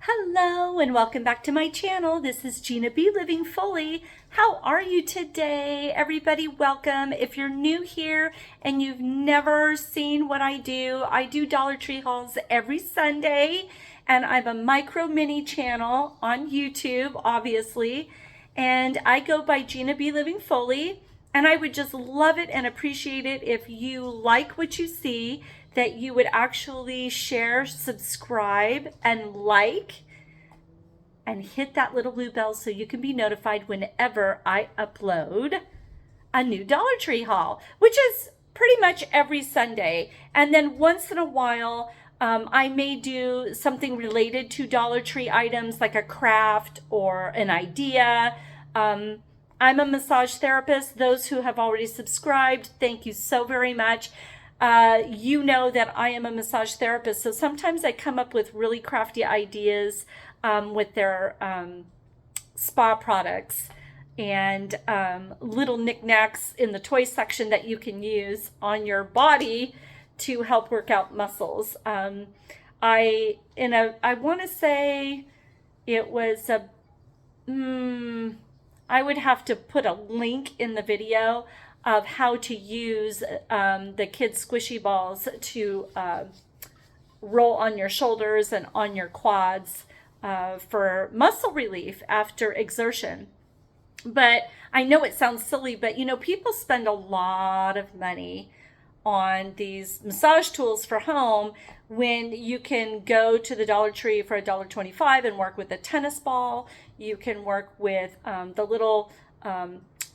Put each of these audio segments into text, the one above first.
Hello and welcome back to my channel. This is Gina B Living Fully. How are you today? Everybody, welcome. If you're new here and you've never seen what I do Dollar Tree hauls every Sunday, and I'm a micro mini channel on YouTube, obviously, and I go by Gina B Living Fully. And I would just love it and appreciate it if you like what you see, that you would actually share, subscribe, and like, and hit that little blue bell so you can be notified whenever I upload a new Dollar Tree haul, which is pretty much every Sunday. And then once in a while, I may do something related to Dollar Tree items like a craft or an idea. I'm a massage therapist. Those who have already subscribed, thank you so very much. You know that I am a massage therapist, so sometimes I come up with really crafty ideas with their spa products and little knickknacks in the toy section that you can use on your body to help work out muscles. I want to say it was I would have to put a link in the video of how to use the kids' squishy balls to roll on your shoulders and on your quads for muscle relief after exertion. But I know it sounds silly, but people spend a lot of money on these massage tools for home when you can go to the Dollar Tree for $1.25 and work with a tennis ball. You can work with the little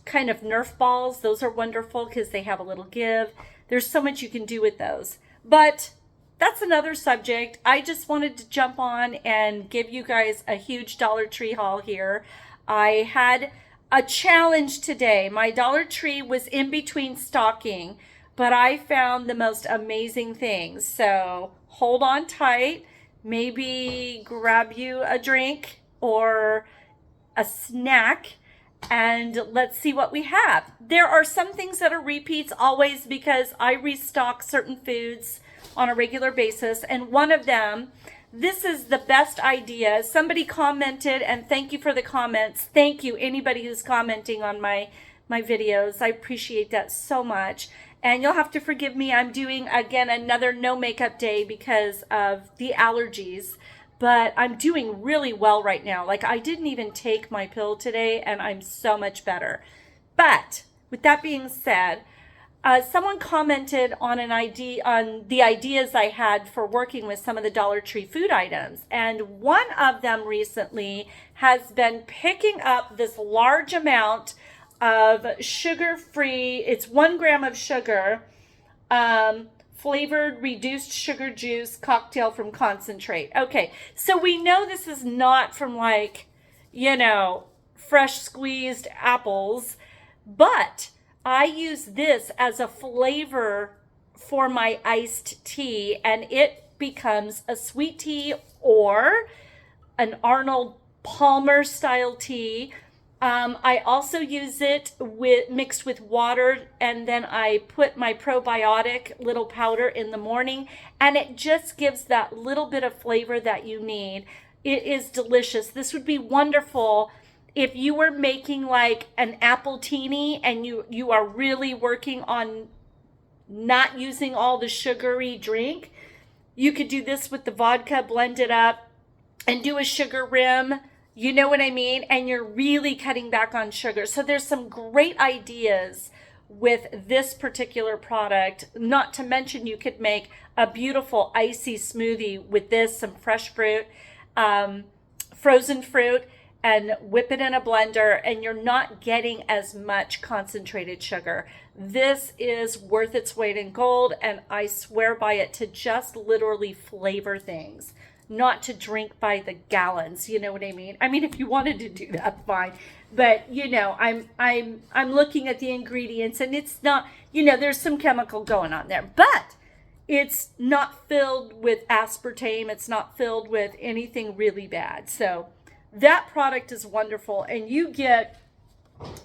kind of Nerf balls. Those are wonderful because they have a little give. There's so much you can do with those. But that's another subject. I just wanted to jump on and give you guys a huge Dollar Tree haul here. I had a challenge today. My Dollar Tree was in between stocking, but I found the most amazing things. So hold on tight. Maybe grab you a drink or a snack and let's see what we have. There are some things that are repeats always because I restock certain foods on a regular basis. And one of them, this is the best idea. Somebody commented, and thank you for the comments. Thank you, anybody who's commenting on my videos. I appreciate that so much. And you'll have to forgive me. I'm doing, again, another no makeup day because of the allergies. But I'm doing really well right now. Like, I didn't even take my pill today, and I'm so much better. But with that being said, someone commented on on the ideas I had for working with some of the Dollar Tree food items. And one of them recently has been picking up this large amount of sugar-free, it's 1 gram of sugar, flavored reduced sugar juice cocktail from concentrate. Okay, so we know this is not from fresh squeezed apples, but I use this as a flavor for my iced tea, and it becomes a sweet tea or an Arnold Palmer style tea. I also use it mixed with water, and then I put my probiotic little powder in the morning, and it just gives that little bit of flavor that you need. It is delicious. This would be wonderful if you were making like an apple teeny and you are really working on not using all the sugary drink. You could do this with the vodka, blend it up, and do a sugar rim. You know what I mean? And you're really cutting back on sugar. So there's some great ideas with this particular product. Not to mention you could make a beautiful icy smoothie with this, some fresh fruit, frozen fruit, and whip it in a blender, and you're not getting as much concentrated sugar. This is worth its weight in gold, and I swear by it to just literally flavor things, not to drink by the gallons. You know what I mean? I mean, if you wanted to do that, fine. But I'm looking at the ingredients, and it's not, there's some chemical going on there, but it's not filled with aspartame. It's not filled with anything really bad. So that product is wonderful, and you get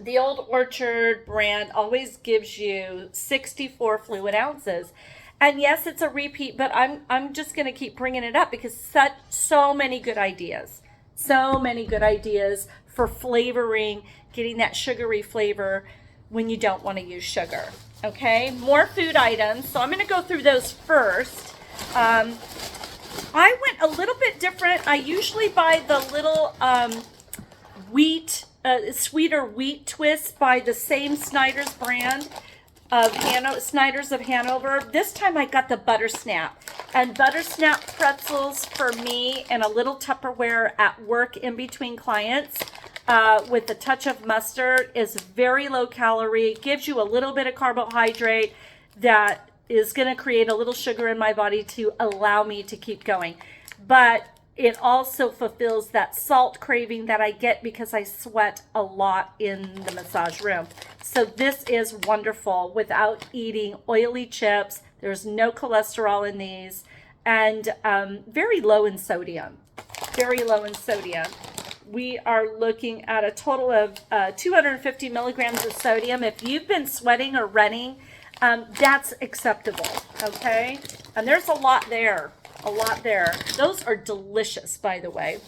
the Old Orchard brand always gives you 64 fluid ounces. And yes, it's a repeat, but I'm just going to keep bringing it up because so many good ideas. So many good ideas for flavoring, getting that sugary flavor when you don't want to use sugar. Okay, more food items. So I'm going to go through those first. I went a little bit different. I usually buy the little sweeter wheat twist by the same Snyder's brand of Snyder's of Hanover. This time I got the Butter Snap. And Butter Snap pretzels for me and a little Tupperware at work in between clients with a touch of mustard is very low calorie, gives you a little bit of carbohydrate that is going to create a little sugar in my body to allow me to keep going. But it also fulfills that salt craving that I get because I sweat a lot in the massage room. So this is wonderful without eating oily chips. There's no cholesterol in these, and very low in sodium. Very low in sodium. We are looking at a total of 250 milligrams of sodium. If you've been sweating or running, that's acceptable, okay? And there's a lot there. A lot there. Those are delicious, by the way.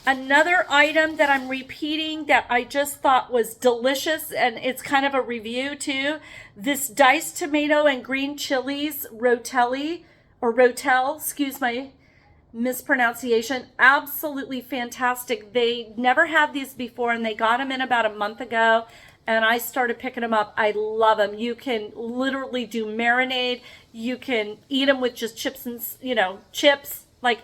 Another item that I'm repeating that I just thought was delicious, and it's kind of a review too, this diced tomato and green chilies rotel, excuse my mispronunciation, absolutely fantastic. They never had these before, and they got them in about a month ago, and I started picking them up. I love them. You can literally do marinade. You can eat them with just chips and, chips. Like,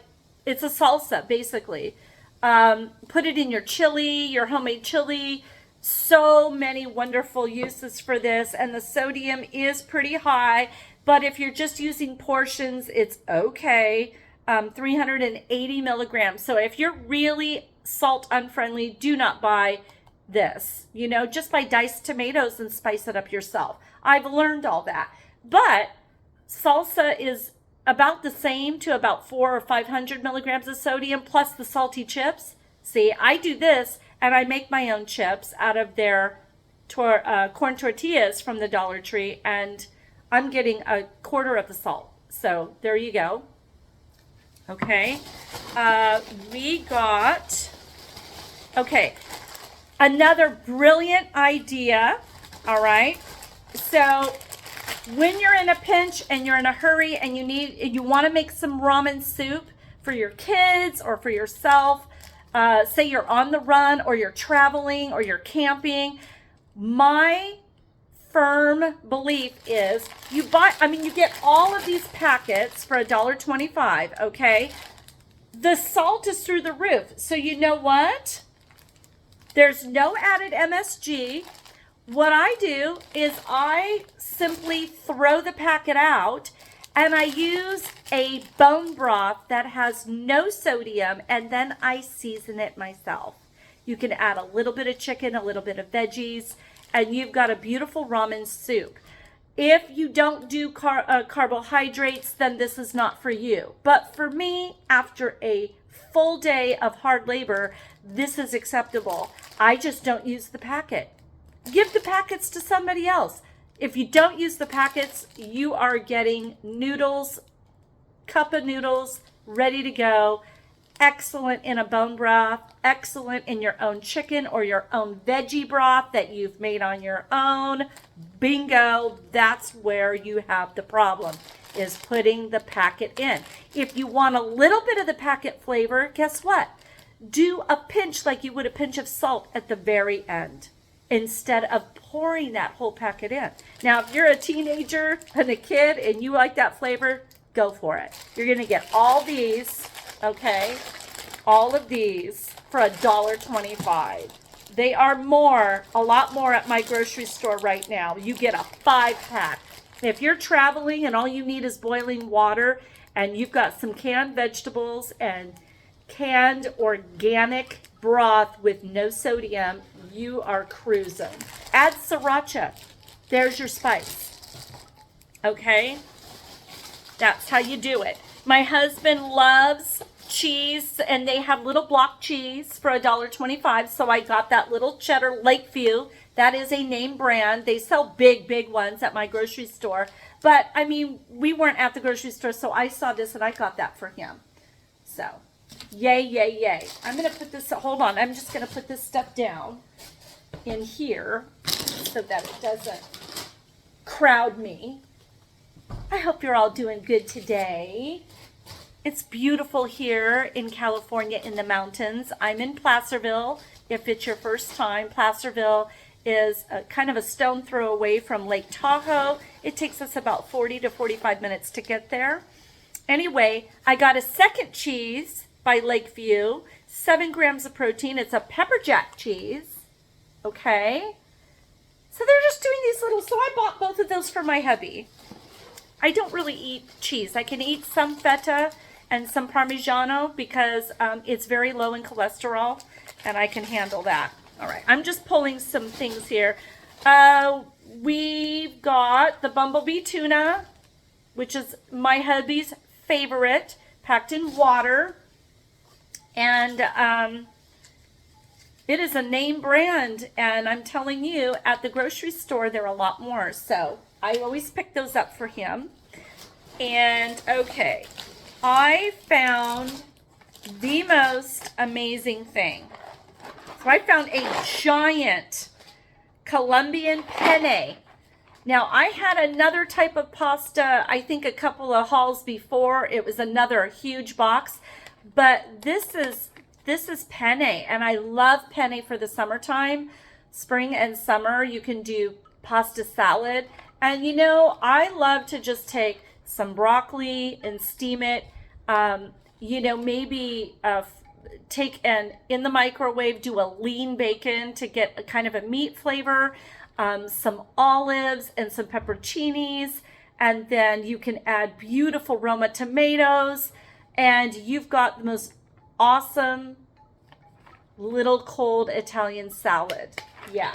it's a salsa, basically. Put it in your chili, your homemade chili. So many wonderful uses for this. And the sodium is pretty high. But if you're just using portions, it's okay. 380 milligrams. So if you're really salt unfriendly, do not buy this. Just buy diced tomatoes and spice it up yourself. I've learned all that. But salsa is about the same to about 400 or 500 milligrams of sodium plus the salty chips. See, I do this and I make my own chips out of their corn tortillas from the Dollar Tree, and I'm getting a quarter of the salt. So there you go. Okay. Another brilliant idea. All right. So when you're in a pinch and you're in a hurry and you want to make some ramen soup for your kids or for yourself, say you're on the run or you're traveling or you're camping, my firm belief is you get all of these packets for $1.25, okay? The salt is through the roof. So you know what? There's no added MSG. What I do is I simply throw the packet out and I use a bone broth that has no sodium, and then I season it myself. You can add a little bit of chicken, a little bit of veggies, and you've got a beautiful ramen soup. If you don't do carbohydrates, then this is not for you. But for me, after a full day of hard labor, this is acceptable. I just don't use the packet. Give the packets to somebody else. If you don't use the packets, you are getting noodles, cup of noodles, ready to go. Excellent in a bone broth, excellent in your own chicken or your own veggie broth that you've made on your own. Bingo, that's where you have the problem, is putting the packet in. If you want a little bit of the packet flavor, guess what? Do a pinch like you would a pinch of salt at the very end, instead of pouring that whole packet in. Now, if you're a teenager and a kid and you like that flavor, go for it. You're gonna get all these, okay? All of these for $1.25. They are a lot more at my grocery store right now. You get a 5-pack. If you're traveling and all you need is boiling water and you've got some canned vegetables and canned organic broth with no sodium, you are cruising. Add sriracha. There's your spice. Okay? That's how you do it. My husband loves cheese, and they have little block cheese for $1.25. So I got that little cheddar Lakeview. That is a name brand. They sell big ones at my grocery store. But I mean, we weren't at the grocery store, so I saw this and I got that for him. So, yay, yay, yay. I'm going to put this, hold on, I'm just going to put this stuff down in here so that it doesn't crowd me. I hope you're all doing good today. It's beautiful here in California in the mountains. I'm in Placerville. If it's your first time, Placerville is kind of a stone throw away from Lake Tahoe. It takes us about 40 to 45 minutes to get there. Anyway, I got a second cheese by Lakeview, 7 grams of protein. It's a pepper jack cheese. Okay. So they're just doing these little, so I bought both of those for my hubby. I don't really eat cheese. I can eat some feta and some Parmigiano because it's very low in cholesterol and I can handle that. All right, I'm just pulling some things here. We've got the bumblebee tuna, which is my hubby's favorite, packed in water. And it is a name brand. And I'm telling you, at the grocery store, there are a lot more. So I always pick those up for him. And okay, I found the most amazing thing. So I found a giant Colombian penne. Now I had another type of pasta, I think a couple of hauls before. It was another huge box, but this is penne, and I love penne for the summertime. Spring and summer, you can do pasta salad. And you know, I love to just take some broccoli and steam it. You know, maybe take and in the microwave do a lean bacon to get a kind of a meat flavor, some olives and some pepperoncinis, and then you can add beautiful Roma tomatoes, and you've got the most awesome little cold Italian salad. Yeah,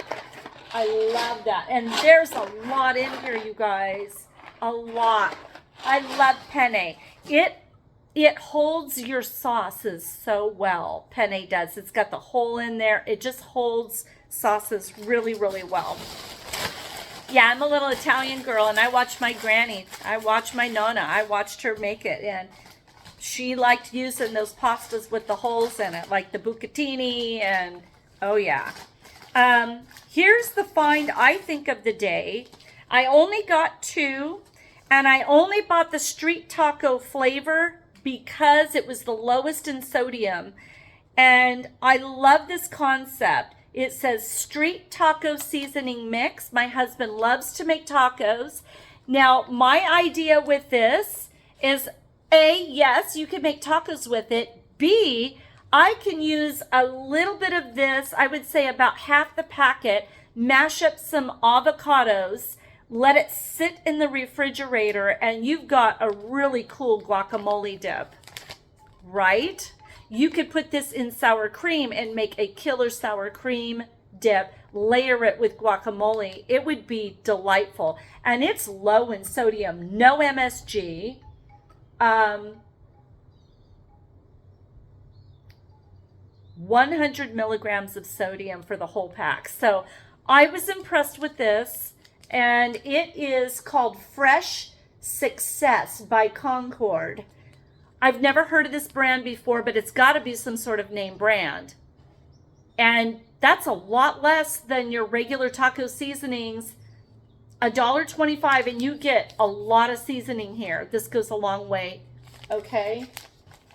I love that. And there's a lot in here, you guys. A lot. I love penne. It holds your sauces so well. Penne does. It's got the hole in there. It just holds sauces really, really well. Yeah, I'm a little Italian girl, and I watched my granny. I watched my nonna. I watched her make it, and she liked using those pastas with the holes in it, like the bucatini, and oh yeah. Here's the find, I think, of the day. I only got 2, and I only bought the street taco flavor because it was the lowest in sodium. And I love this concept. It says street taco seasoning mix. My husband loves to make tacos. Now, my idea with this is A, yes, you can make tacos with it. B, I can use a little bit of this, I would say about half the packet, mash up some avocados, let it sit in the refrigerator, and you've got a really cool guacamole dip, right? You could put this in sour cream and make a killer sour cream dip, layer it with guacamole. It would be delightful. And it's low in sodium, no MSG. 100 milligrams of sodium for the whole pack. So I was impressed with this. And it is called Fresh Success by Concord. I've never heard of this brand before, but it's got to be some sort of name brand. And that's a lot less than your regular taco seasonings. $1.25, and you get a lot of seasoning here. This goes a long way. Okay?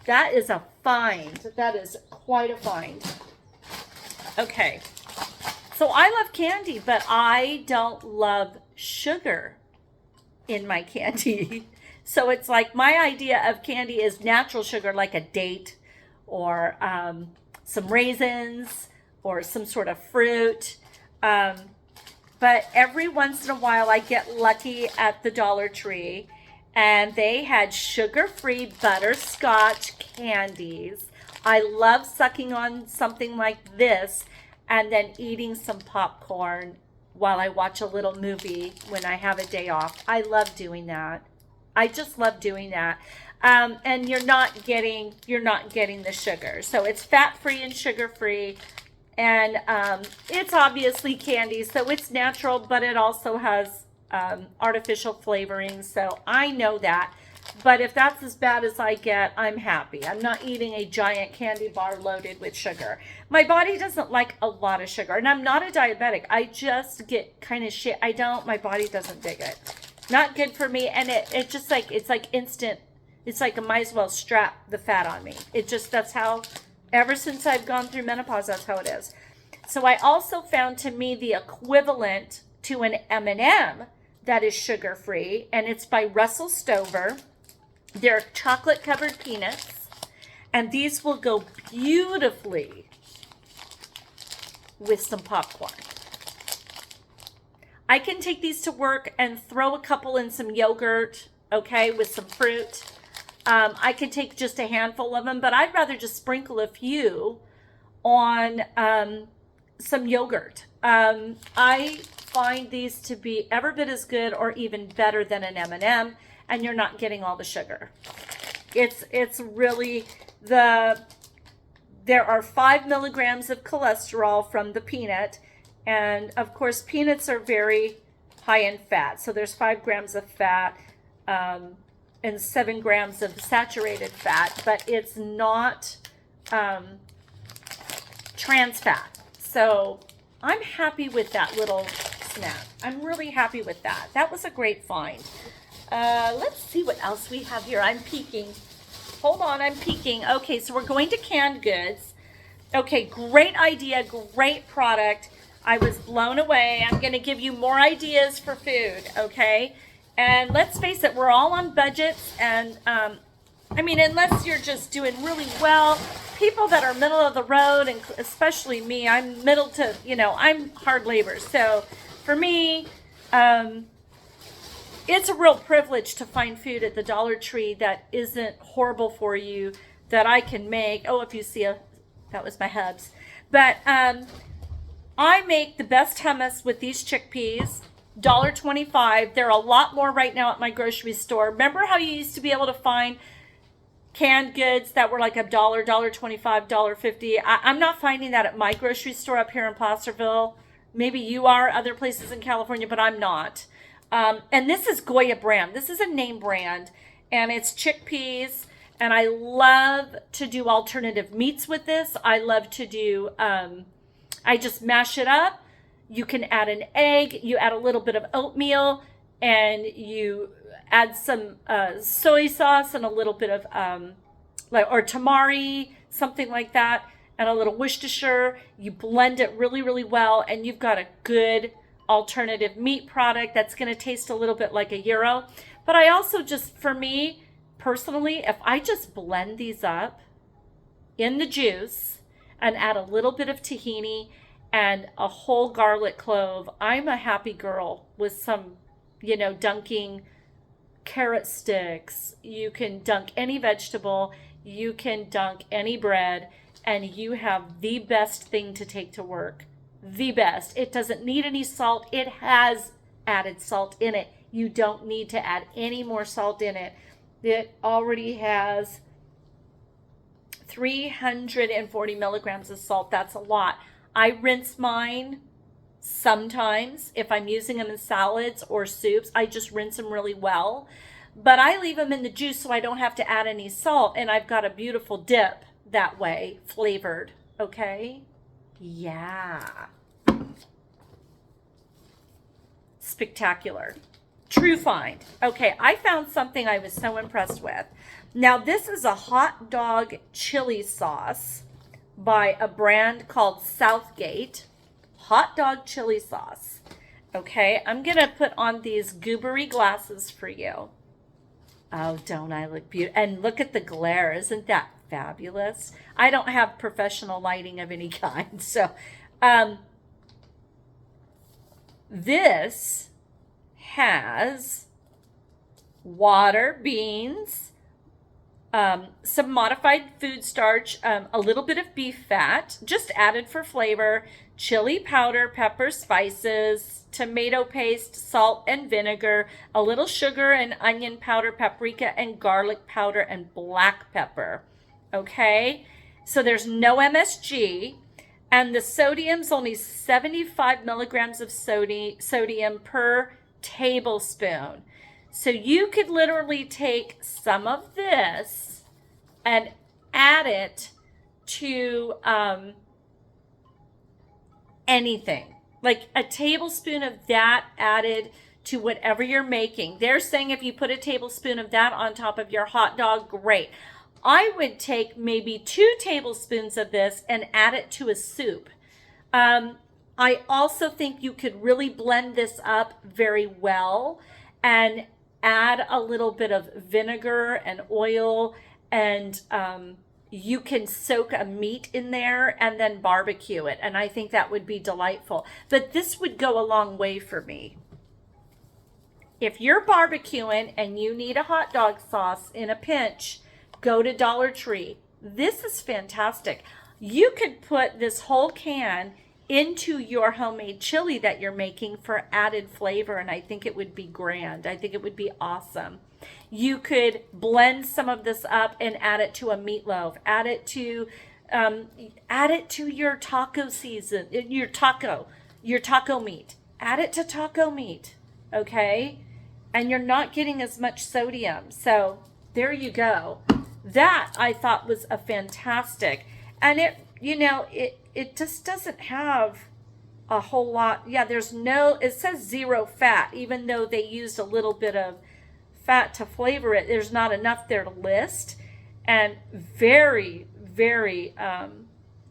That is a find. That is quite a find. Okay. So I love candy, but I don't love sugar in my candy. So it's like my idea of candy is natural sugar, like a date or some raisins or some sort of fruit. But every once in a while I get lucky at the Dollar Tree, and they had sugar-free butterscotch candies. I love sucking on something like this and then eating some popcorn while I watch a little movie when I have a day off. I love doing that. I just love doing that. And you're not getting the sugar. So it's fat-free and sugar-free. And it's obviously candy, so it's natural, but it also has artificial flavoring. So I know that. But if that's as bad as I get, I'm happy. I'm not eating a giant candy bar loaded with sugar. My body doesn't like a lot of sugar. And I'm not a diabetic. I just get kind of shit. My body doesn't dig it. Not good for me. And it just like, it's like instant. It's like I might as well strap the fat on me. That's how, ever since I've gone through menopause, that's how it is. So I also found to me the equivalent to an M&M that is sugar-free. And it's by Russell Stover. They're chocolate-covered peanuts, and these will go beautifully with some popcorn. I can take these to work and throw a couple in some yogurt, okay, with some fruit. I can take just a handful of them, but I'd rather just sprinkle a few on some yogurt. I find these to be every bit as good or even better than an M&M. And you're not getting all the sugar. It's really there are 5 milligrams of cholesterol from the peanut. And of course, peanuts are very high in fat. So there's 5 grams of fat and 7 grams of saturated fat, but it's not trans fat. So I'm happy with that little snack. I'm really happy with that. That was a great find. Let's see what else we have here. I'm peeking. Hold on, I'm peeking. Okay, so we're going to canned goods. Okay, great idea, great product. I was blown away. I'm going to give you more ideas for food, okay? And let's face it, we're all on budgets. And, unless you're just doing really well, people that are middle of the road, and especially me, I'm I'm hard labor. So for me, it's a real privilege to find food at the Dollar Tree that isn't horrible for you, that I can make. Oh, if you see that was my hubs. But I make the best hummus with these chickpeas, $1.25. They're a lot more right now at my grocery store. Remember how you used to be able to find canned goods that were like $1, $1.25, $1.50? I'm not finding that at my grocery store up here in Placerville. Maybe you are other places in California, but I'm not. And this is Goya brand. This is a name brand, and it's chickpeas. And I love to do alternative meats with this. I love to do, I just mash it up. You can add an egg. You add a little bit of oatmeal, and you add some soy sauce and a little bit of, or tamari, something like that, and a little Worcestershire. You blend it really, really well, and you've got a good alternative meat product that's going to taste a little bit like a gyro. But I also just, for me personally, if I just blend these up in the juice and add a little bit of tahini and a whole garlic clove, I'm a happy girl with some, dunking carrot sticks. You can dunk any vegetable, you can dunk any bread, and you have the best thing to take to work. The best. It doesn't need any salt. It has added salt in it. You don't need to add any more salt in it. It already has 340 milligrams of salt. That's a lot. I rinse mine sometimes. If I'm using them in salads or soups, I just rinse them really well. But I leave them in the juice so I don't have to add any salt. And I've got a beautiful dip that way, flavored. Okay? Yeah. Spectacular. True find. Okay, I found something I was so impressed with. Now, this is a hot dog chili sauce by a brand called Southgate. Hot dog chili sauce. Okay, I'm going to put on these goobery glasses for you. Oh, don't I look beautiful? And look at the glare. Isn't that fabulous? I don't have professional lighting of any kind. So, this has water, beans, some modified food starch, a little bit of beef fat, just added for flavor, chili powder, pepper, spices, tomato paste, salt and vinegar, a little sugar and onion powder, paprika and garlic powder, and black pepper. Okay, so there's no MSG, and the sodium's only 75 milligrams of sodium per tablespoon. So you could literally take some of this and add it to anything. Like a tablespoon of that added to whatever you're making. They're saying if you put a tablespoon of that on top of your hot dog, great. I would take maybe 2 tablespoons of this and add it to a soup. I also think you could really blend this up very well and add a little bit of vinegar and oil, and you can soak a meat in there and then barbecue it. And I think that would be delightful. But this would go a long way for me. If you're barbecuing and you need a hot dog sauce in a pinch, go to Dollar Tree. This is fantastic. You could put this whole can into your homemade chili that you're making for added flavor, and I think it would be grand. I think it would be awesome. You could blend some of this up and add it to a meatloaf. Add it to your taco season, your taco meat. Add it to taco meat, okay? And you're not getting as much sodium. So there you go. That I thought was a fantastic, and it just doesn't have a whole lot. Yeah, it says 0 fat, even though they used a little bit of fat to flavor it. There's not enough there to list. And very, very,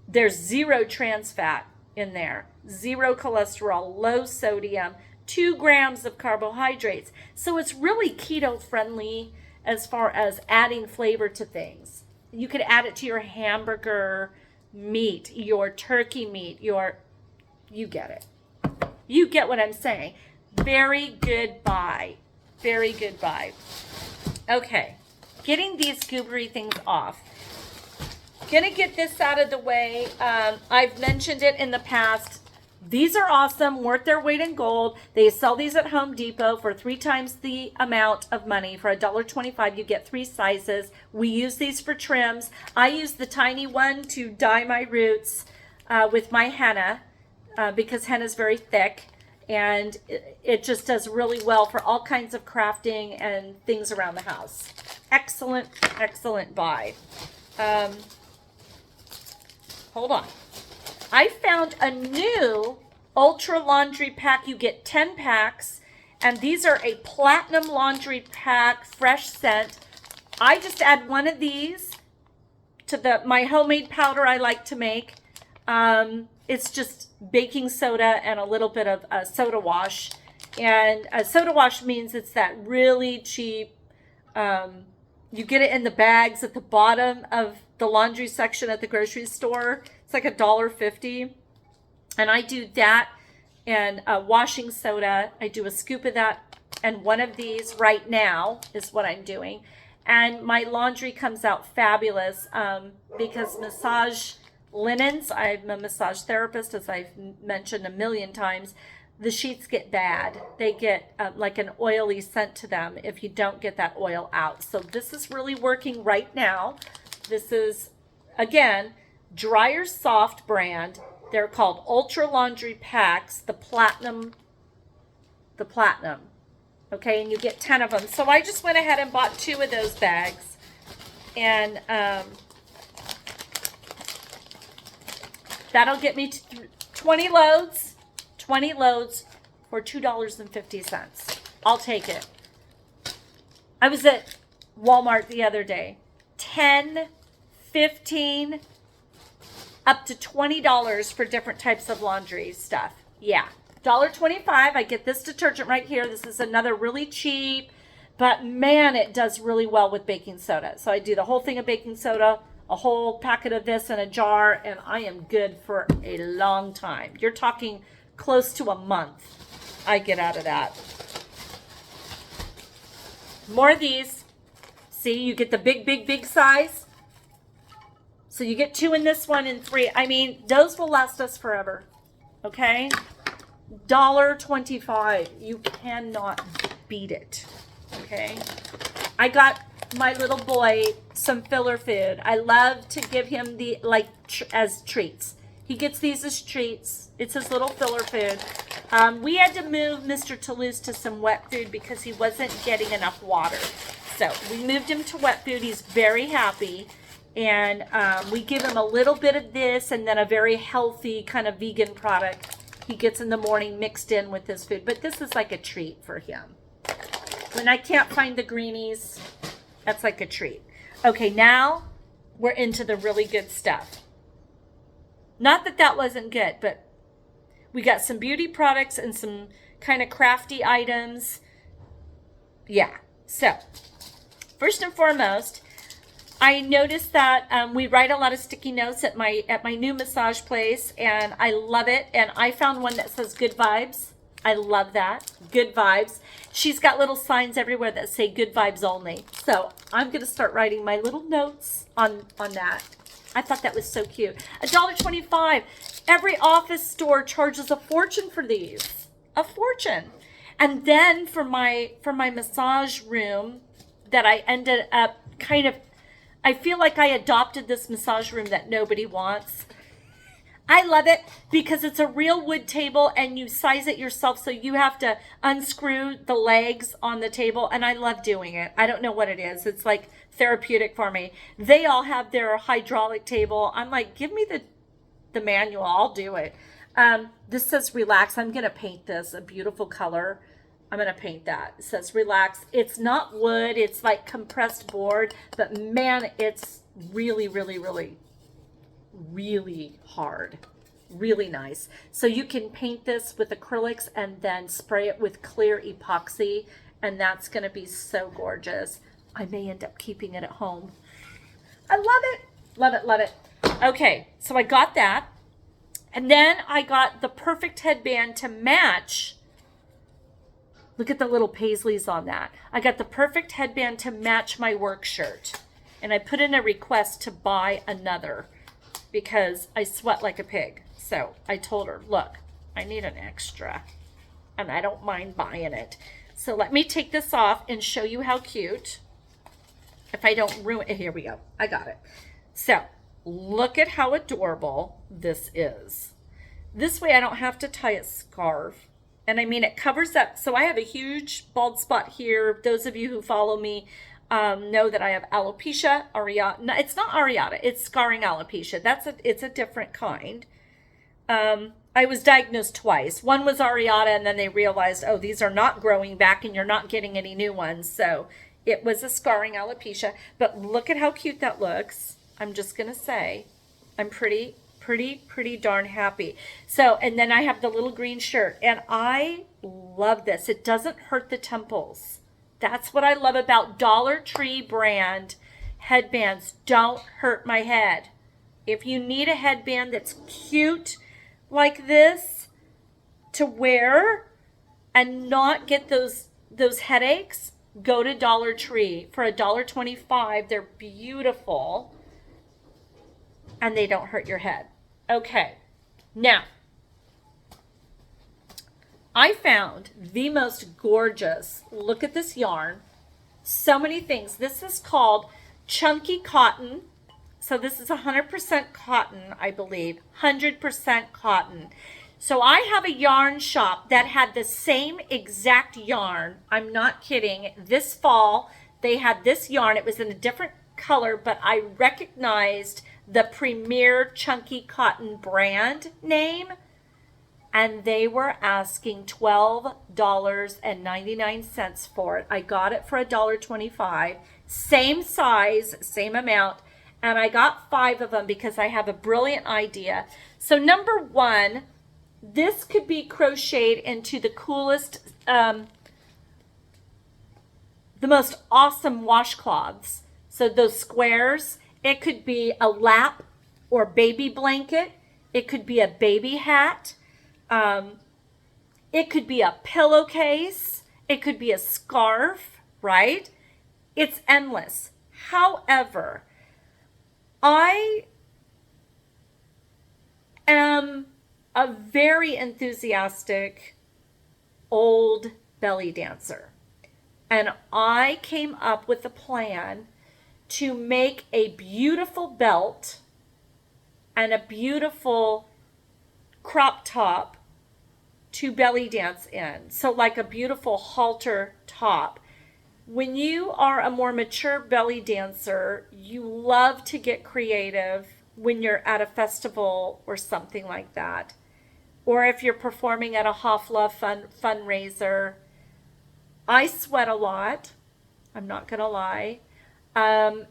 there's 0 trans fat in there, 0 cholesterol, low sodium, 2 grams of carbohydrates. So it's really keto friendly as far as adding flavor to things. You could add it to your hamburger meat, your turkey meat, you get it. You get what I'm saying. Very good buy. Very good buy. Okay, getting these goobery things off. Gonna get this out of the way. I've mentioned it in the past. These are awesome, worth their weight in gold. They sell these at Home Depot for 3 times the amount of money. For $1.25, you get 3 sizes. We use these for trims. I use the tiny one to dye my roots with my henna because henna is very thick, and it just does really well for all kinds of crafting and things around the house. Excellent, excellent buy. Hold on. I found a new Ultra Laundry Pack. You get 10 packs, and these are a Platinum Laundry Pack, fresh scent. I just add one of these to my homemade powder I like to make. It's just baking soda and a little bit of soda wash. And soda wash means it's that really cheap, you get it in the bags at the bottom of the laundry section at the grocery store. It's like $1.50. And I do that and washing soda. I do a scoop of that and one of these right now is what I'm doing. And my laundry comes out fabulous because massage linens, I'm a massage therapist, as I've mentioned a million times, the sheets get bad. They get like an oily scent to them if you don't get that oil out. So this is really working right now. This is, again, Dryer Soft brand. They're called Ultra Laundry Packs, the Platinum. Okay, and you get 10 of them. So I just went ahead and bought 2 of those bags. And that'll get me to 20 loads. 20 loads for $2.50. I'll take it. I was at Walmart the other day. 10, 15, up to $20 for different types of laundry stuff. Yeah. $1.25. I get this detergent right here. This is another really cheap, but man, it does really well with baking soda. So I do the whole thing of baking soda, a whole packet of this in a jar, and I am good for a long time. You're talking close to a month I get out of that. More of these. See, you get the big, big, big size. So you get 2 in this one and 3. I mean, those will last us forever. Okay? $1.25. You cannot beat it. Okay? I got my little boy some filler food. I love to give him the, like, as treats. He gets these as treats. It's his little filler food. We had to move Mr. Toulouse to some wet food because he wasn't getting enough water. So we moved him to wet food. He's very happy. And we give him a little bit of this and then a very healthy kind of vegan product he gets in the morning mixed in with his food. But this is like a treat for him. When I can't find the greenies, that's like a treat. Okay, now we're into the really good stuff. Not that that wasn't good, but we got some beauty products and some kind of crafty items. Yeah, so first and foremost, I noticed that we write a lot of sticky notes at my new massage place, and I love it. And I found one that says good vibes. I love that. Good vibes. She's got little signs everywhere that say good vibes only. So I'm going to start writing my little notes on that. I thought that was so cute. $1.25. Every office store charges a fortune for these. A fortune. And then for my massage room that I ended up kind of, I feel like I adopted this massage room that nobody wants. I love it because it's a real wood table and you size it yourself, so you have to unscrew the legs on the table, and I love doing it. I don't know what it is. It's like therapeutic for me. They all have their hydraulic table. I'm like, give me the manual. I'll do it. This says relax. I'm going to paint this a beautiful color. I'm going to paint that. It says relax. It's not wood. It's like compressed board, but man, it's really, really, really, really hard. Really nice. So you can paint this with acrylics and then spray it with clear epoxy, and that's going to be so gorgeous. I may end up keeping it at home. I love it. Love it, love it. Okay, so I got that. And then I got the perfect headband to match. Look at the little paisleys on that. I got the perfect headband to match my work shirt. And I put in a request to buy another because I sweat like a pig. So I told her, look, I need an extra and I don't mind buying it. So let me take this off and show you how cute. If I don't ruin it, here we go. I got it. So look at how adorable this is. This way I don't have to tie a scarf. And I mean, it covers up. So I have a huge bald spot here. Those of you who follow me know that I have alopecia areata. No, it's not areata. It's scarring alopecia. It's a different kind. I was diagnosed twice. One was areata, and then they realized, oh, these are not growing back and you're not getting any new ones. So it was a scarring alopecia. But look at how cute that looks. I'm just going to say, I'm pretty darn happy. So, and then I have the little green shirt, and I love this. It doesn't hurt the temples. That's what I love about Dollar Tree brand headbands. Don't hurt my head. If you need a headband that's cute like this to wear and not get those headaches, go to Dollar Tree for $1.25. They're beautiful and they don't hurt your head. Okay, now I found the most gorgeous, look at this yarn, so many things. This is called Chunky Cotton. So this is 100% cotton, I believe, 100% cotton. So I have a yarn shop that had the same exact yarn. I'm not kidding. This fall, they had this yarn. It was in a different color, but I recognized the Premier Chunky Cotton brand name, and they were asking $12.99 for it. I got it for $1.25, same size, same amount, and I got 5 of them because I have a brilliant idea. So number 1, this could be crocheted into the coolest, the most awesome washcloths. So those squares, it could be a lap or baby blanket. It could be a baby hat. It could be a pillowcase. It could be a scarf, right? It's endless. However, I am a very enthusiastic old belly dancer. And I came up with a plan to make a beautiful belt and a beautiful crop top to belly dance in. So like a beautiful halter top. When you are a more mature belly dancer, you love to get creative when you're at a festival or something like that. Or if you're performing at a Hofla fundraiser. I sweat a lot. I'm not going to lie. And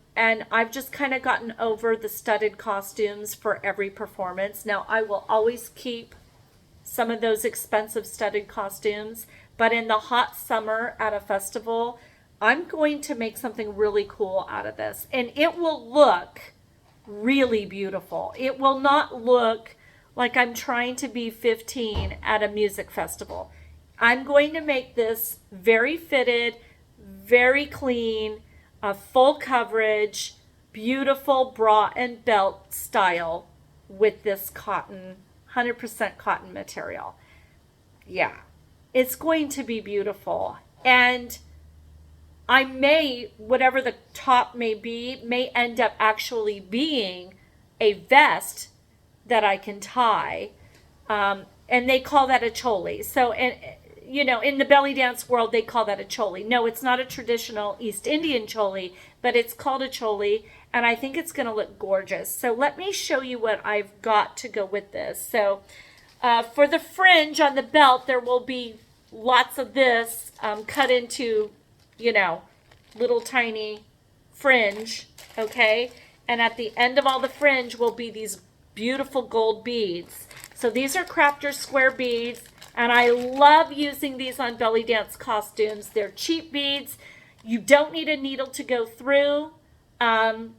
I've just kind of gotten over the studded costumes for every performance. Now, I will always keep some of those expensive studded costumes, but in the hot summer at a festival, I'm going to make something really cool out of this. And it will look really beautiful. It will not look like I'm trying to be 15 at a music festival. I'm going to make this very fitted, very clean, a full coverage, beautiful bra and belt style with this cotton, 100% cotton material. Yeah, it's going to be beautiful. And I may, whatever the top may be, may end up actually being a vest that I can tie. And they call that a choli. So, and you know, in the belly dance world, they call that a choli. No, it's not a traditional East Indian choli, but it's called a choli, and I think it's going to look gorgeous. So let me show you what I've got to go with this. So for the fringe on the belt, there will be lots of this cut into, you know, little tiny fringe, okay? And at the end of all the fringe will be these beautiful gold beads. So these are Crafter square beads. And I love using these on belly dance costumes. They're cheap beads. You don't need a needle to go through. And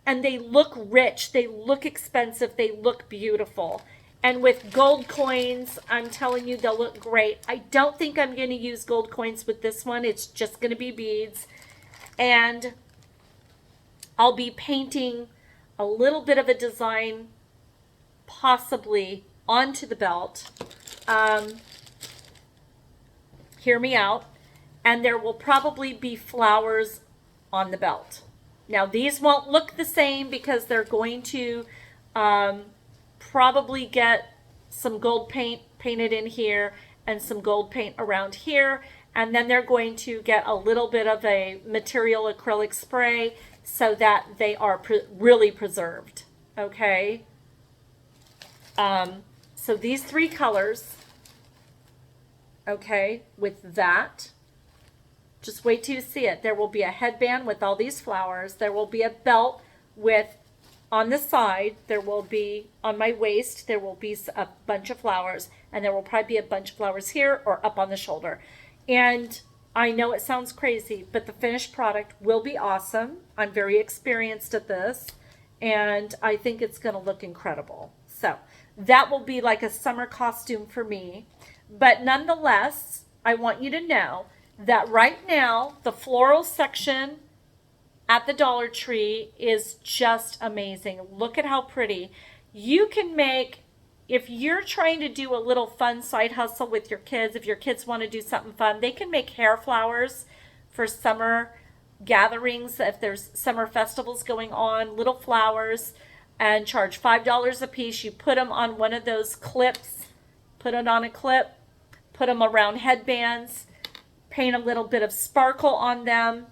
they look rich. They look expensive. They look beautiful. And with gold coins, I'm telling you, they'll look great. I don't think I'm going to use gold coins with this one. It's just going to be beads. And I'll be painting a little bit of a design possibly onto the belt. Hear me out. And there will probably be flowers on the belt. Now, these won't look the same because they're going to probably get some gold paint painted in here and some gold paint around here. And then they're going to get a little bit of a material acrylic spray so that they are really preserved. Okay. So these three colors, okay, with that, just wait till you see it. There will be a headband with all these flowers. There will be a belt with, on the side, there will be, on my waist, there will be a bunch of flowers. And there will probably be a bunch of flowers here or up on the shoulder. And I know it sounds crazy, but the finished product will be awesome. I'm very experienced at this. And I think it's going to look incredible. So that will be like a summer costume for me. But nonetheless, I want you to know that right now, the floral section at the Dollar Tree is just amazing. Look at how pretty. You can make, if you're trying to do a little fun side hustle with your kids, if your kids want to do something fun, they can make hair flowers for summer gatherings. If there's summer festivals going on, little flowers, and charge $5 a piece. You put them on one of those clips, put it on a clip, put them around headbands, paint a little bit of sparkle on them,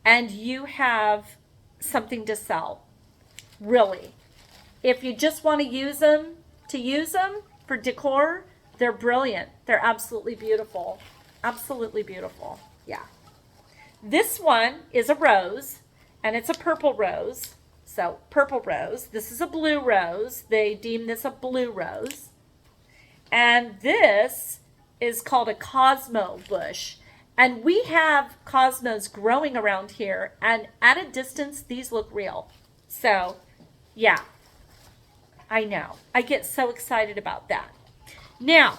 and you have something to sell. Really. If you just want to use them for decor, they're brilliant. They're absolutely beautiful. Absolutely beautiful. Yeah. This one is a rose, and it's a purple rose. So, purple rose. This is a blue rose. They deem this a blue rose. And this is called a Cosmo bush. And we have cosmos growing around here. And at a distance, these look real. So, yeah. I know. I get so excited about that. Now,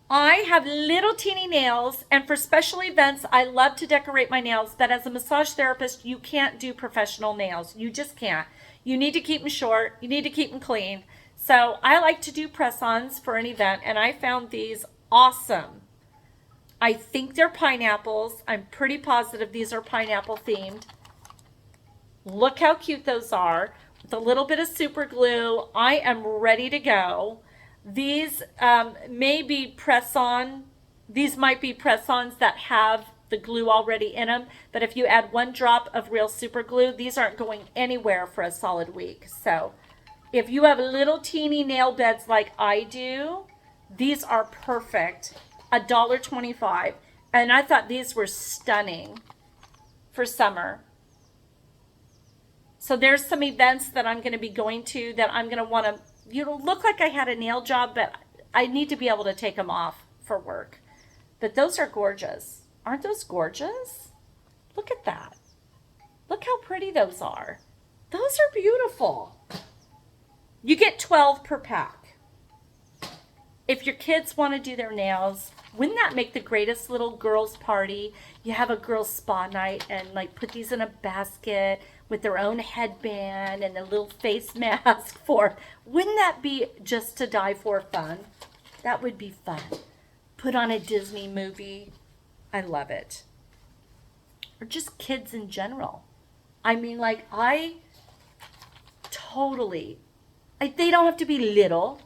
I have little teeny nails, and for special events, I love to decorate my nails. But as a massage therapist, you can't do professional nails. You just can't. You need to keep them short. You need to keep them clean. So I like to do press-ons for an event, and I found these awesome. I think they're pineapples. I'm pretty positive these are pineapple themed. Look how cute those are. With a little bit of super glue, I am ready to go. These may be press-on. These might be press-ons that have the glue already in them. But if you add 1 drop of real super glue, these aren't going anywhere for a solid week. So if you have little teeny nail beds like I do, these are perfect. $1.25. And I thought these were stunning for summer. So there's some events that I'm going to be going to that I'm going to want to, look like I had a nail job, but I need to be able to take them off for work. But those are gorgeous. Aren't those gorgeous? Look at that. Look how pretty those are. Those are beautiful. You get 12 per pack. If your kids want to do their nails, wouldn't that make the greatest little girls' party? You have a girls' spa night and like put these in a basket with their own headband and a little face mask for. Wouldn't that be just to die for fun? That would be fun. Put on a Disney movie. I love it. Or just kids in general. I mean, like, they don't have to be little.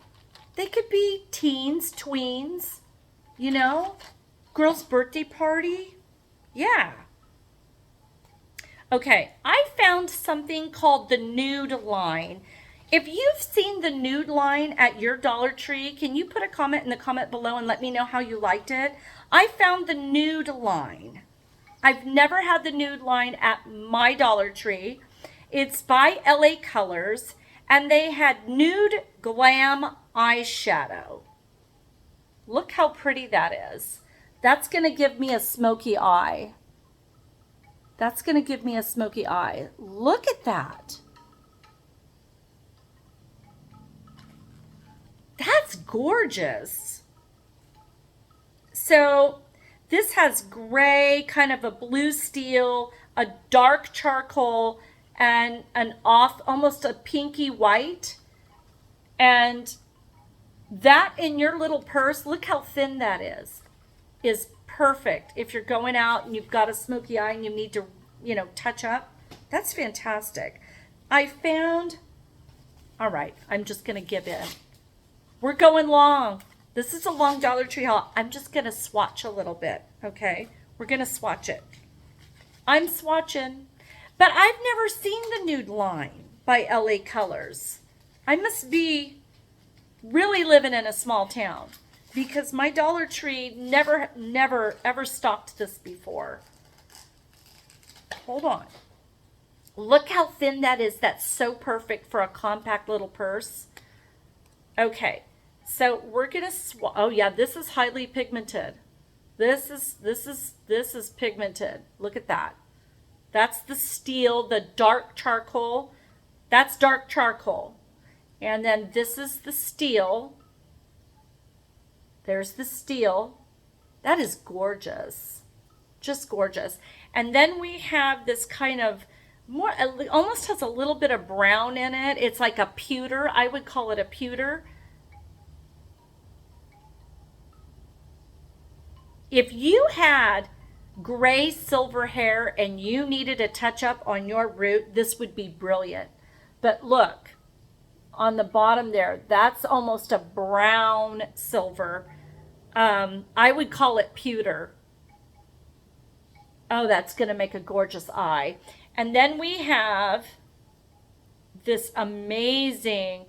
They could be teens, tweens, girl's birthday party. Yeah. Okay, I found something called the Nude Line. If you've seen the Nude Line at your Dollar Tree, can you put a comment in the comment below and let me know how you liked it? I found the Nude Line. I've never had the Nude Line at my Dollar Tree. It's by LA Colors, and they had Nude Glam eyeshadow. Look how pretty that is. That's going to give me a smoky eye. That's going to give me a smoky eye. Look at that. That's gorgeous. So this has gray, kind of a blue steel, a dark charcoal, and an off, almost a pinky white. And that in your little purse, look how thin that is perfect. If you're going out and you've got a smoky eye and you need to, touch up, that's fantastic. All right, I'm just going to give in. We're going long. This is a long Dollar Tree haul. I'm just going to swatch a little bit, okay? We're going to swatch it. I'm swatching. But I've never seen the Nude Line by LA Colors. I must be really living in a small town because my Dollar Tree never, ever stocked this before. Hold on. Look how thin that is. That's so perfect for a compact little purse. Okay. So we're going to oh yeah, this is highly pigmented. This is pigmented. Look at that. That's the steel, the dark charcoal. That's dark charcoal. And then this is the steel. There's the steel. That is gorgeous. Just gorgeous. And then we have this kind of more, almost has a little bit of brown in it. It's like a pewter. I would call it a pewter. If you had gray silver hair and you needed a touch up on your root, this would be brilliant. But look, on the bottom there, that's almost a brown silver. I would call it pewter. Oh, that's going to make a gorgeous eye. And then we have this amazing,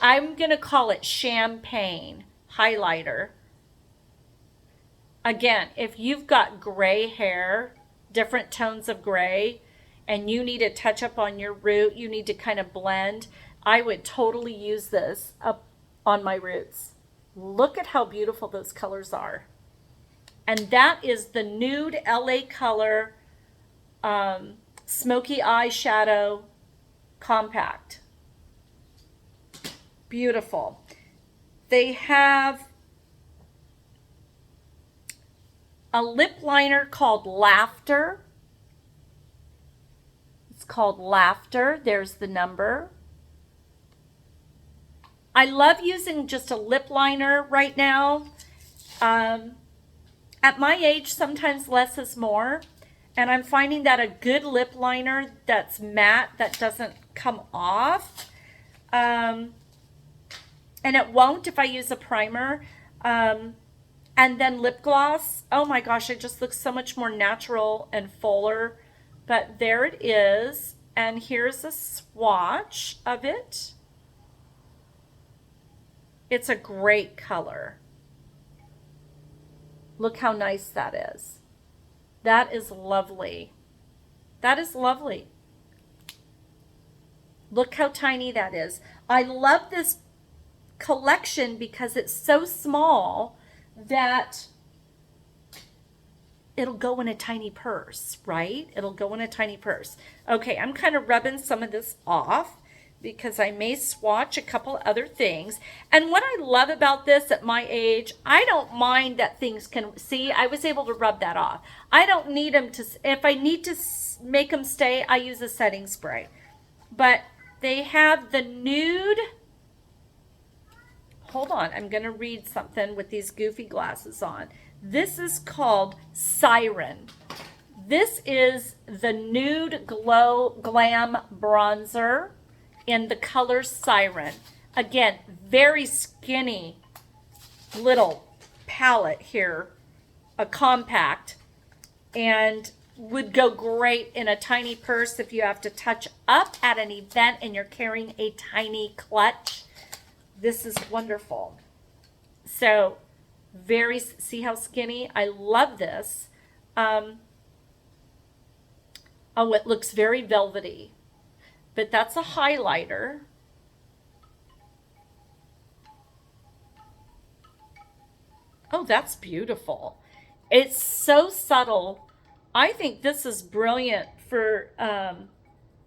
I'm going to call it champagne highlighter. Again, if you've got gray hair, different tones of gray, and you need a touch up on your root, you need to kind of blend, I would totally use this up on my roots. Look at how beautiful those colors are. And that is the Nude LA Color Smoky Eyeshadow Compact. Beautiful. They have a lip liner called Laughter. It's called Laughter. There's the number. I love using just a lip liner right now. At my age, sometimes less is more. And I'm finding that a good lip liner that's matte, that doesn't come off, and it won't if I use a primer, and then lip gloss, oh my gosh, it just looks so much more natural and fuller. But there it is, and here's a swatch of it. It's a great color. Look how nice that is. That is lovely. That is lovely. Look how tiny that is. I love this collection because it's so small that it'll go in a tiny purse, right? It'll go in a tiny purse. Okay, I'm kind of rubbing some of this off because I may swatch a couple other things. And what I love about this at my age, I don't mind that things can, see, I was able to rub that off. I don't need them to, if I need to make them stay, I use a setting spray. But they have the nude, hold on, I'm going to read something with these goofy glasses on. This is called Siren. This is the Nude Glow Glam Bronzer in the color Siren. Again, very skinny little palette here, a compact, and would go great in a tiny purse if you have to touch up at an event and you're carrying a tiny clutch. This is wonderful. So very, see how skinny? I love this. Oh, it looks very velvety. But that's a highlighter. Oh, that's beautiful. It's so subtle. I think this is brilliant for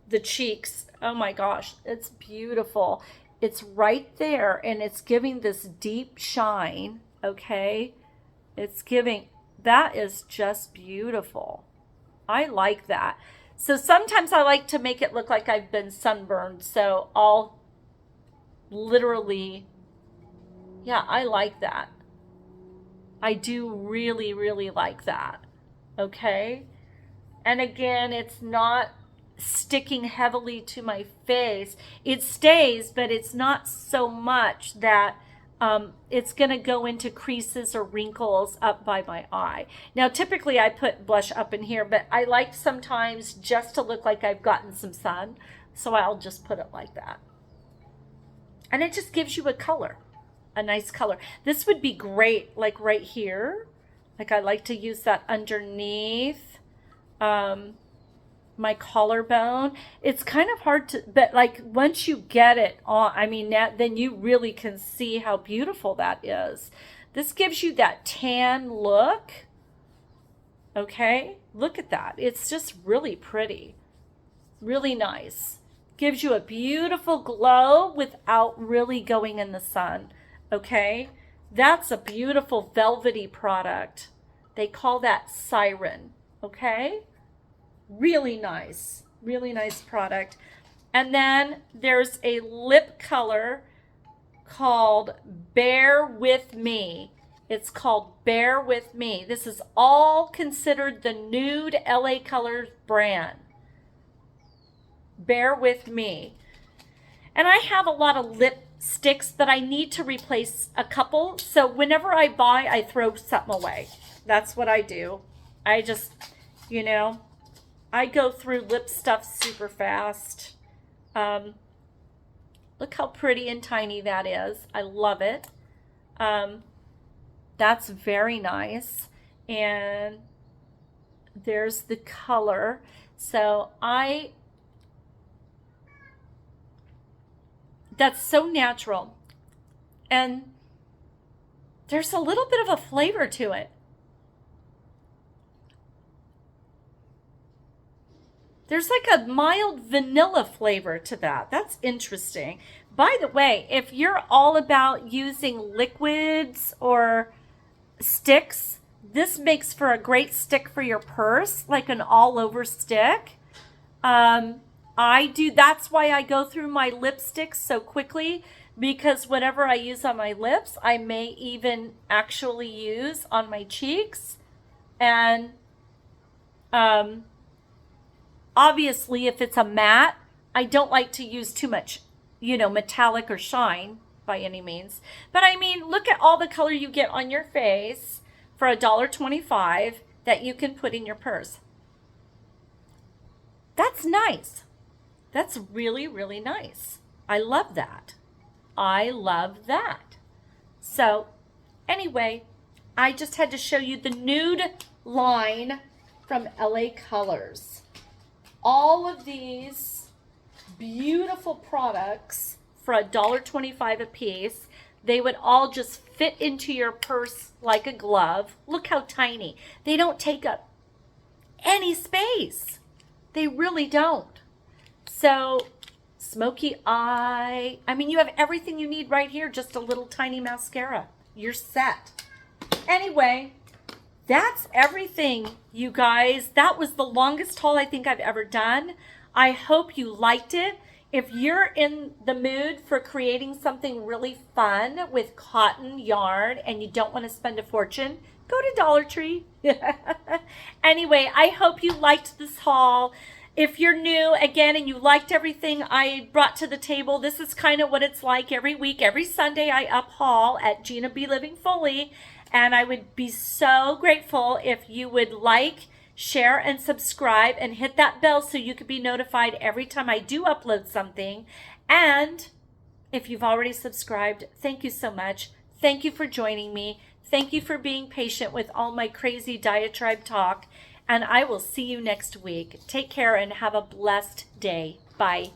the cheeks. Oh my gosh, it's beautiful. It's right there and it's giving this deep shine, okay? It's giving, that is just beautiful. I like that. So sometimes I like to make it look like I've been sunburned. So I'll literally, yeah, I like that. I do really, really like that. Okay. And again, it's not sticking heavily to my face. It stays, but it's not so much that it's going to go into creases or wrinkles up by my eye. Now, typically I put blush up in here, but I like sometimes just to look like I've gotten some sun. So I'll just put it like that. And it just gives you a color, a nice color. This would be great, like right here. Like I like to use that underneath my collarbone. It's kind of hard to, but like once you get it on, I mean, then you really can see how beautiful that is. This gives you that tan look. Okay, look at that. It's just really pretty, really nice. Gives you a beautiful glow without really going in the sun. Okay, that's a beautiful velvety product. They call that Siren. Okay. Really nice product. And then there's a lip color called Bear With Me. It's called Bear With Me. This is all considered the Nude LA Colors brand. Bear With Me. And I have a lot of lipsticks that I need to replace a couple. So whenever I buy, I throw something away. That's what I do. I just, you know, I go through lip stuff super fast. Look how pretty and tiny that is. I love it. That's very nice. And there's the color. So that's so natural. And there's a little bit of a flavor to it. There's like a mild vanilla flavor to that. That's interesting. By the way, if you're all about using liquids or sticks, This makes for a great stick for your purse, like an all-over stick. That's why I go through my lipsticks so quickly, because whatever I use on my lips, I may even actually use on my cheeks. And obviously, if it's a matte, I don't like to use too much, metallic or shine by any means. But I mean, look at all the color you get on your face for $1.25 that you can put in your purse. That's nice. That's really, really nice. I love that. I love that. So anyway, I just had to show you the nude line from LA Colors. All of these beautiful products for $1.25 a piece. They would all just fit into your purse like a glove. Look how tiny. They don't take up any space. They really don't. So, smoky eye. I mean, you have everything you need right here. Just a little tiny mascara. You're set. Anyway, that's everything, you guys. That was the longest haul I think I've ever done. I hope you liked it. If you're in the mood for creating something really fun with cotton yarn and you don't want to spend a fortune, go to Dollar Tree. Anyway, I hope you liked this haul. If you're new, again, and you liked everything I brought to the table, this is kind of what it's like every week. Every Sunday, I up haul at Gina B. Living Fully, and I would be so grateful if you would like, share, and subscribe, and hit that bell so you could be notified every time I do upload something. And if you've already subscribed, thank you so much. Thank you for joining me. Thank you for being patient with all my crazy diatribe talk. And I will see you next week. Take care and have a blessed day. Bye.